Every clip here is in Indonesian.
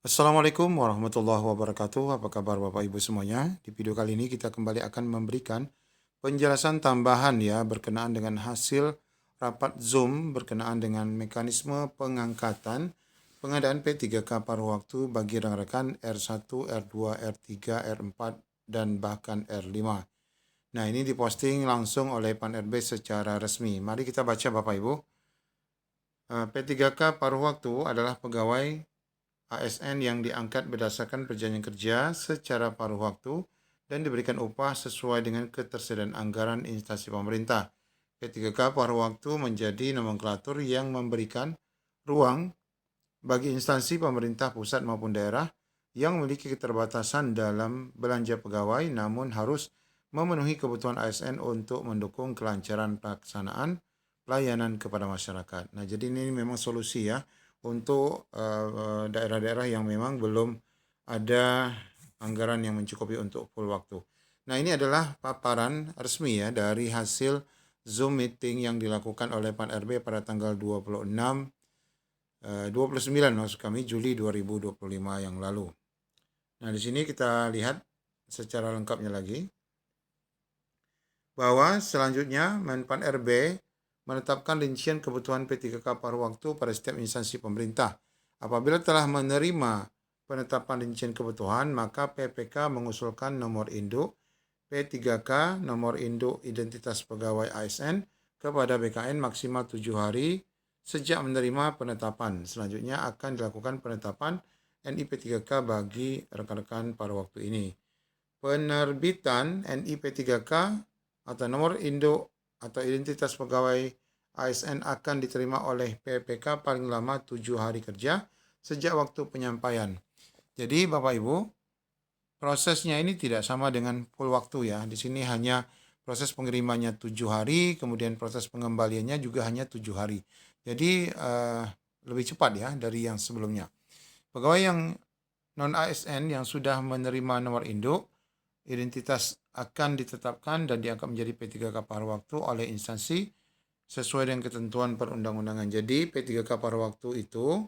Assalamualaikum warahmatullahi wabarakatuh. Apa kabar Bapak Ibu semuanya? Di video kali ini kita kembali akan memberikan penjelasan tambahan ya berkenaan dengan hasil rapat Zoom berkenaan dengan mekanisme pengangkatan pengadaan P3K paruh waktu bagi rekan-rekan R1, R2, R3, R4, dan bahkan R5. Nah, ini diposting langsung oleh Pan RB secara resmi. Mari kita baca Bapak Ibu. P3K paruh waktu adalah pegawai ASN yang diangkat berdasarkan perjanjian kerja secara paruh waktu dan diberikan upah sesuai dengan ketersediaan anggaran instansi pemerintah. P3K paruh waktu menjadi nomenklatur yang memberikan ruang bagi instansi pemerintah pusat maupun daerah yang memiliki keterbatasan dalam belanja pegawai namun harus memenuhi kebutuhan ASN untuk mendukung kelancaran pelaksanaan pelayanan kepada masyarakat. Nah, jadi ini memang solusi ya untuk daerah-daerah yang memang belum ada anggaran yang mencukupi untuk full waktu. Nah, ini adalah paparan resmi ya dari hasil Zoom meeting yang dilakukan oleh Pan RB pada tanggal 29 maksud kami Juli 2025 yang lalu. Nah, di sini kita lihat secara lengkapnya lagi bahwa selanjutnya Menpan RB menetapkan rincian kebutuhan P3K paruh waktu pada setiap instansi pemerintah. Apabila telah menerima penetapan rincian kebutuhan, maka PPK mengusulkan nomor induk P3K, nomor induk identitas pegawai ASN kepada BKN maksimal 7 hari sejak menerima penetapan. Selanjutnya akan dilakukan penetapan NIP3K bagi rekan-rekan paruh waktu ini. Penerbitan NIP3K atau nomor induk atau identitas pegawai ASN akan diterima oleh PPK paling lama 7 hari kerja sejak waktu penyampaian. Jadi Bapak Ibu, prosesnya ini tidak sama dengan full waktu ya. Di sini hanya proses pengirimannya 7 hari, kemudian proses pengembaliannya juga hanya 7 hari. Jadi lebih cepat ya dari yang sebelumnya. Pegawai yang non ASN yang sudah menerima nomor induk, identitas akan ditetapkan dan diangkat menjadi P3K paruh waktu oleh instansi sesuai dengan ketentuan perundang-undangan. Jadi P3K paruh waktu itu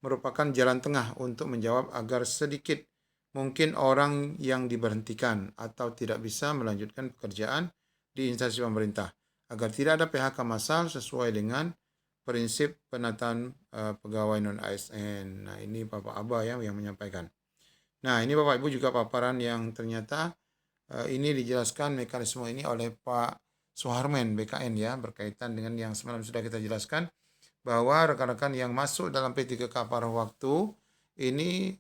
merupakan jalan tengah untuk menjawab agar sedikit mungkin orang yang diberhentikan atau tidak bisa melanjutkan pekerjaan di instansi pemerintah agar tidak ada PHK massal sesuai dengan prinsip penataan pegawai non ASN. Nah, ini Bapak Aba ya yang menyampaikan. Nah, ini Bapak Ibu juga paparan yang ternyata ini dijelaskan mekanisme ini oleh Pak Suharmen BKN ya berkaitan dengan yang semalam sudah kita jelaskan bahwa rekan-rekan yang masuk dalam P3K paruh waktu ini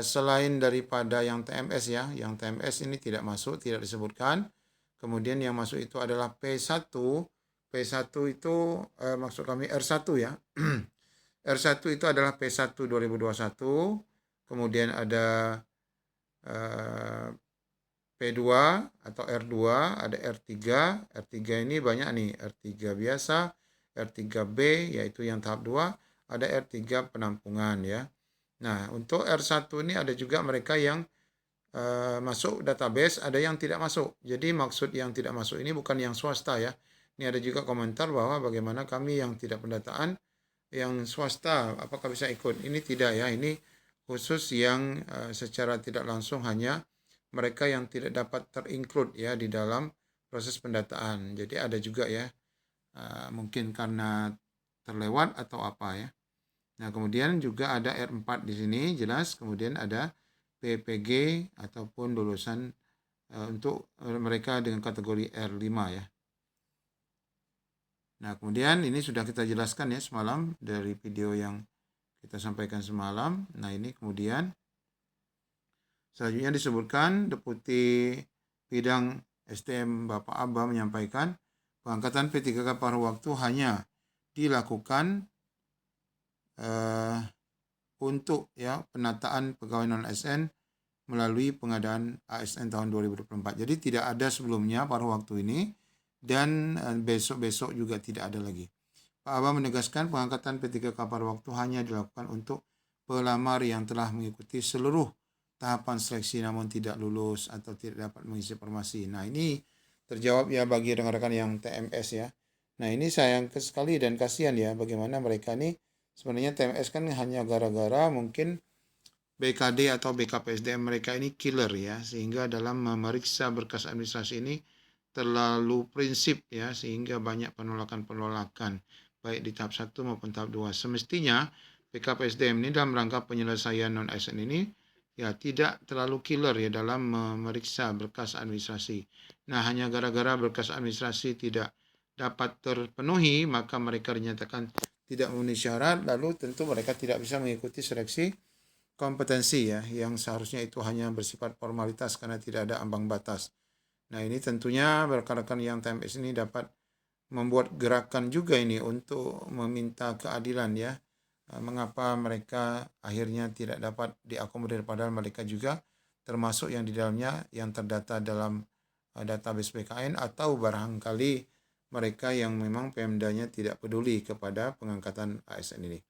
selain daripada yang TMS ya, yang TMS ini tidak masuk, tidak disebutkan. Kemudian yang masuk itu adalah P1. P1 itu maksud kami R1 ya. R1 itu adalah P1 2021. Kemudian ada P2 atau R2, ada R3. R3 ini banyak nih, R3 biasa, R3B yaitu yang tahap 2, ada R3 penampungan ya. Nah, untuk R1 ini ada juga mereka yang masuk database, ada yang tidak masuk. Jadi maksud yang tidak masuk ini bukan yang swasta ya. Ini ada juga komentar bahwa bagaimana kami yang tidak pendataan, yang swasta apakah bisa ikut? Ini tidak ya, ini khusus yang secara tidak langsung hanya mereka yang tidak dapat terinclude ya di dalam proses pendataan. Jadi ada juga ya, mungkin karena terlewat atau apa ya. Nah, kemudian juga ada R4 di sini jelas, kemudian ada PPG ataupun lulusan untuk mereka dengan kategori R5 ya. Nah, kemudian ini sudah kita jelaskan ya semalam dari video yang kita sampaikan semalam. Nah, ini kemudian selanjutnya disebutkan Deputi Bidang SDM Bapak Aba menyampaikan pengangkatan P3K paruh waktu hanya dilakukan untuk ya penataan pegawai non ASN melalui pengadaan ASN tahun 2024. Jadi tidak ada sebelumnya paruh waktu ini dan besok-besok juga tidak ada lagi. Pak Aba menegaskan pengangkatan P3K paruh waktu hanya dilakukan untuk pelamar yang telah mengikuti seluruh tahapan seleksi namun tidak lulus atau tidak dapat mengisi formasi. Nah, ini terjawab ya bagi rekan-rekan yang TMS ya. Nah, ini sayang sekali dan kasihan ya bagaimana mereka nih sebenarnya TMS kan hanya gara-gara mungkin BKD atau BKPSDM mereka ini killer ya, sehingga dalam memeriksa berkas administrasi ini terlalu prinsip ya, sehingga banyak penolakan-penolakan baik di tahap 1 maupun tahap 2. Semestinya BKPSDM ini dalam rangka penyelesaian non-ASN ini ya tidak terlalu killer ya dalam memeriksa berkas administrasi. Nah, hanya gara-gara berkas administrasi tidak dapat terpenuhi, maka mereka dinyatakan tidak memenuhi syarat, lalu tentu mereka tidak bisa mengikuti seleksi kompetensi ya, yang seharusnya itu hanya bersifat formalitas karena tidak ada ambang batas. Nah, ini tentunya rekan-rekan yang TMS ini dapat membuat gerakan juga ini untuk meminta keadilan ya. Mengapa mereka akhirnya tidak dapat diakomodir, padahal mereka juga termasuk yang di dalamnya yang terdata dalam database BKN, atau barangkali mereka yang memang Pemdanya tidak peduli kepada pengangkatan ASN ini.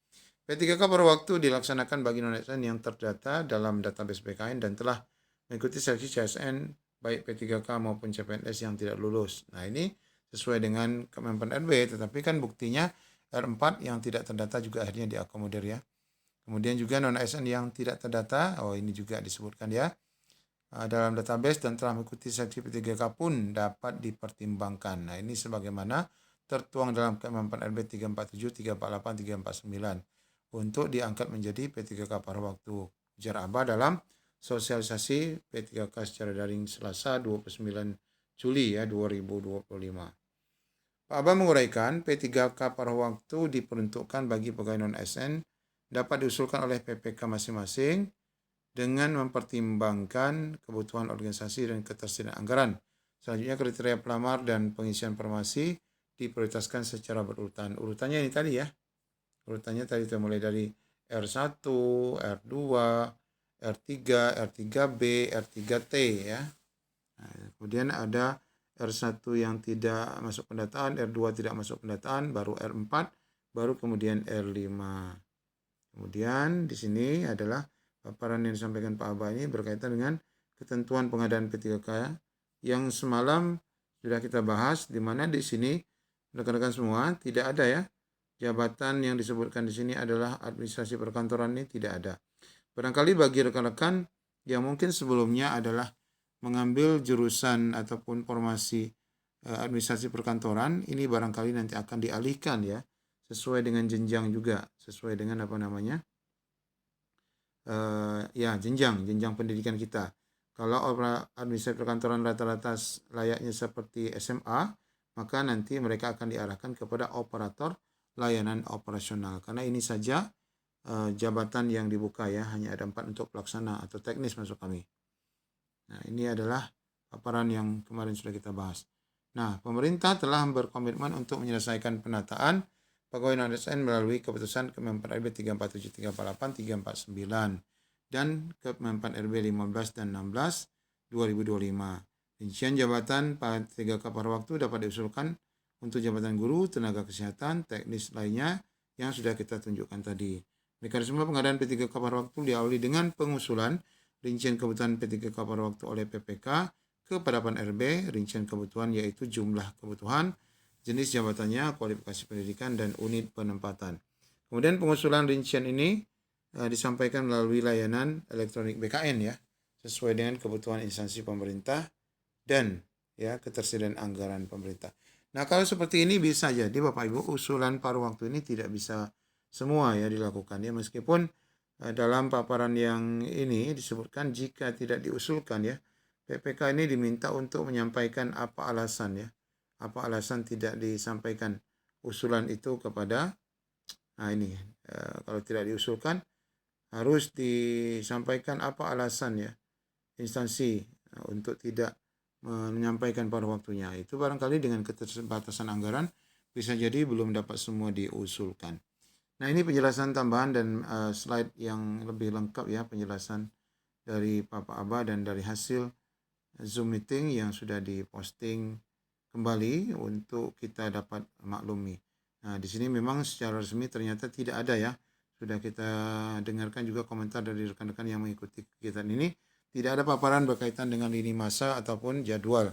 P3K paruh waktu dilaksanakan bagi non-ASN yang terdata dalam database BKN dan telah mengikuti seleksi CSN baik P3K maupun CPNS yang tidak lulus. Nah, ini sesuai dengan Kemenpan RB, tetapi kan buktinya R4 yang tidak terdata juga akhirnya diakomodir ya. Kemudian juga non-ASN yang tidak terdata, ini juga disebutkan ya, dalam database dan telah mengikuti seleksi P3K pun dapat dipertimbangkan. Nah, ini sebagaimana tertuang dalam Kemenpan RB 347, 348, 349 untuk diangkat menjadi P3K paruh waktu. Ujar Aba dalam sosialisasi P3K secara daring Selasa 29 Juli ya 2025. Pak Aba menguraikan P3K paruh waktu diperuntukkan bagi pegawai non-ASN dapat diusulkan oleh PPK masing-masing dengan mempertimbangkan kebutuhan organisasi dan ketersediaan anggaran. Selanjutnya kriteria pelamar dan pengisian formasi diprioritaskan secara berurutan. Urutannya ini tadi ya. Urutannya tadi itu mulai dari R1, R2, R3, R3B, R3T ya. Nah, kemudian ada R1 yang tidak masuk pendataan, R2 tidak masuk pendataan, baru R4, baru kemudian R5. Kemudian di sini adalah paparan yang disampaikan Pak Aba ini berkaitan dengan ketentuan pengadaan P3K yang semalam sudah kita bahas, di mana di sini rekan-rekan semua tidak ada ya. Jabatan yang disebutkan di sini adalah administrasi perkantoran, ini tidak ada. Barangkali bagi rekan-rekan yang mungkin sebelumnya adalah mengambil jurusan ataupun formasi administrasi perkantoran, ini barangkali nanti akan dialihkan ya, sesuai dengan jenjang juga, sesuai dengan apa namanya, jenjang pendidikan kita. Kalau administrasi perkantoran rata-rata layaknya seperti SMA, maka nanti mereka akan diarahkan kepada operator layanan operasional. Karena ini saja jabatan yang dibuka ya, hanya ada 4 untuk pelaksana atau teknis masuk kami. Nah, ini adalah paparan yang kemarin sudah kita bahas. Nah, pemerintah telah berkomitmen untuk menyelesaikan penataan pegawai non-ASN melalui keputusan Kemenpan RB 347, 348, 349 dan Kemenpan RB 15 dan 16 2025. Rincian jabatan P3K paruh waktu dapat diusulkan untuk jabatan guru, tenaga kesehatan, teknis lainnya yang sudah kita tunjukkan tadi. Mekanisme pengadaan P3K paruh waktu diawali dengan pengusulan rincian kebutuhan P3K paruh waktu oleh PPK kepada Pan RB, rincian kebutuhan yaitu jumlah kebutuhan, jenis jabatannya, kualifikasi pendidikan, dan unit penempatan. Kemudian pengusulan rincian ini disampaikan melalui layanan elektronik BKN ya, sesuai dengan kebutuhan instansi pemerintah dan ya ketersediaan anggaran pemerintah. Nah, kalau seperti ini bisa jadi Bapak Ibu usulan paruh waktu ini tidak bisa semua ya dilakukan ya, meskipun dalam paparan yang ini disebutkan jika tidak diusulkan ya, PPK ini diminta untuk menyampaikan apa alasan ya, apa alasan tidak disampaikan usulan itu kepada, nah ini kalau tidak diusulkan harus disampaikan apa alasan ya instansi untuk tidak menyampaikan paruh waktunya. Itu barangkali dengan keterbatasan anggaran bisa jadi belum dapat semua diusulkan. Nah, ini penjelasan tambahan dan slide yang lebih lengkap ya, penjelasan dari Bapak Aba dan dari hasil Zoom meeting yang sudah diposting kembali untuk kita dapat maklumi. Nah, di sini memang secara resmi ternyata tidak ada ya. Sudah kita dengarkan juga komentar dari rekan-rekan yang mengikuti kegiatan ini. Tidak ada paparan berkaitan dengan lini masa ataupun jadwal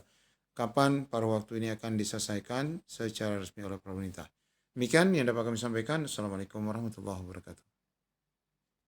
kapan paruh waktu ini akan diselesaikan secara resmi oleh pemerintah. Demikian yang dapat kami sampaikan. Assalamualaikum warahmatullahi wabarakatuh.